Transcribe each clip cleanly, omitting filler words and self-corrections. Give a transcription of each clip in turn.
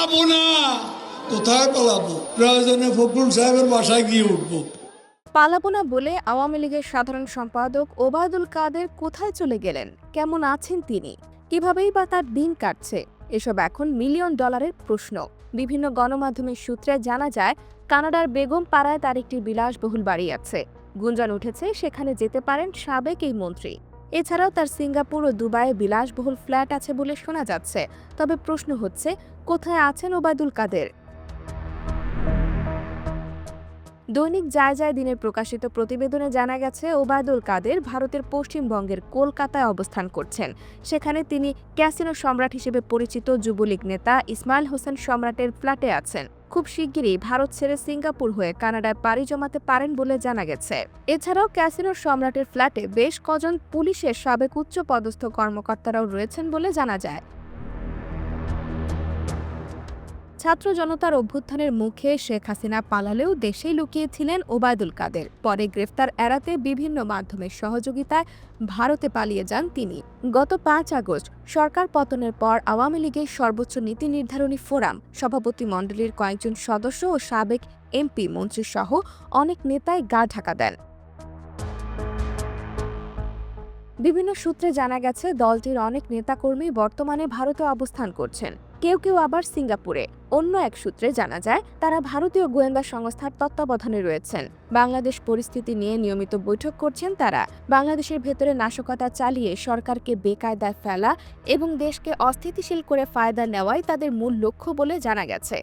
পালাবো না। কোথায় পালাবো? প্রয়োজনে ফখরুল সাহেবের বাসায় গিয়ে উঠবো। পালাবো না বলে আওয়ামী লীগের সাধারণ সম্পাদক ওবায়দুল কাদের কোথায় চলে গেলেন? কেমন আছেন তিনি? কিভাবেই বা তার দিন কাটছে? এসব এখন মিলিয়ন ডলারের প্রশ্ন। বিভিন্ন গণমাধ্যমের সূত্রে জানা যায়, কানাডার বেগম পাড়ায় তার একটি বিলাসবহুল বাড়ি আছে। গুঞ্জন উঠেছে সেখানে যেতে পারেন সাবেক এই মন্ত্রী। এছাড়াও তার সিঙ্গাপুর ও দুবাইয়ে বিলাসবহুল ফ্ল্যাট আছে বলে শোনা যাচ্ছে। তবে প্রশ্ন হচ্ছে, কোথায় আছেন ওবায়দুল কাদের? দৈনিক যায় যায় দিনের প্রকাশিত প্রতিবেদনে জানা গেছে, ওবায়দুল কাদের ভারতের পশ্চিমবঙ্গের কলকাতায় অবস্থান করছেন। সেখানে তিনি ক্যাসিনো সম্রাট হিসেবে পরিচিত যুবলীগ নেতা ইসমাইল হোসেন সম্রাটের ফ্ল্যাটে আছেন। খুব শিগগিরই ভারত ছেড়ে সিঙ্গাপুর হয়ে কানাডায় পাড়ি জমাতে পারেন বলে জানা গেছে। এছাড়াও ক্যাসিনো সম্রাটের ফ্ল্যাটে বেশ কজন পুলিশের সাবেক উচ্চ পদস্থ কর্মকর্তারাও রয়েছেন বলে জানা যায়। ছাত্র জনতার অভ্যুত্থানের মুখে শেখ হাসিনা পালালেও দেশেই লুকিয়েছিলেন ওবায়দুল কাদের। পরে গ্রেফতার এড়াতে বিভিন্ন মাধ্যমের সহযোগিতায় ভারতে পালিয়ে যান তিনি। গত ৫ আগস্ট সরকার পতনের পর আওয়ামী লীগের সর্বোচ্চ নীতি নির্ধারণী ফোরাম সভাপতি মণ্ডলীর কয়েকজন সদস্য ও সাবেক এমপি মন্ত্রীসহ অনেক নেতাই গা ঢাকা দেন। বিভিন্ন সূত্রে জানা গেছে, দলটির অনেক নেতাকর্মী বর্তমানে ভারতে অবস্থান করছেন, কেউ কেউ আবার সিঙ্গাপুরে। অন্য এক সূত্রে জানা যায়, তারা ভারতীয় গোয়েন্দা সংস্থার তত্ত্বাবধানে রয়েছেন। বাংলাদেশ পরিস্থিতি নিয়ে নিয়মিত বৈঠক করছেন তারা। বাংলাদেশের ভেতরে নাশকতা চালিয়ে সরকারকে বেকায়দায় ফেলা এবং দেশকে অস্থিতিশীল করে ফায়দা নেওয়াই তাদের মূল লক্ষ্য বলে জানা গেছে।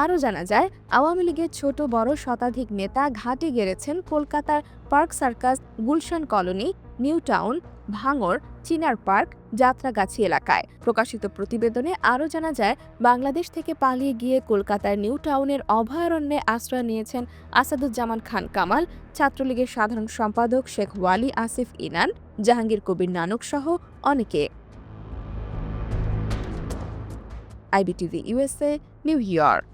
আরও জানা যায়, আওয়ামী লীগের ছোট বড় শতাধিক নেতা ঘাঁটি গেড়েছেন কলকাতার park circus, Gulshan colony, new town, ভাঙড়, চিনার পার্ক, যাত্রাগাছি এলাকায়। প্রকাশিত প্রতিবেদনে আরও জানা যায়, বাংলাদেশ থেকে পালিয়ে গিয়ে কলকাতার নিউ টাউনের অভয়ারণ্যে আশ্রয় নিয়েছেন আসাদুজ্জামান খান কামাল, ছাত্রলীগের সাধারণ সম্পাদক শেখ ওয়ালি আসিফ ইনান, জাহাঙ্গীর কবির নানক সহ অনেকে। IBTV USA, new York.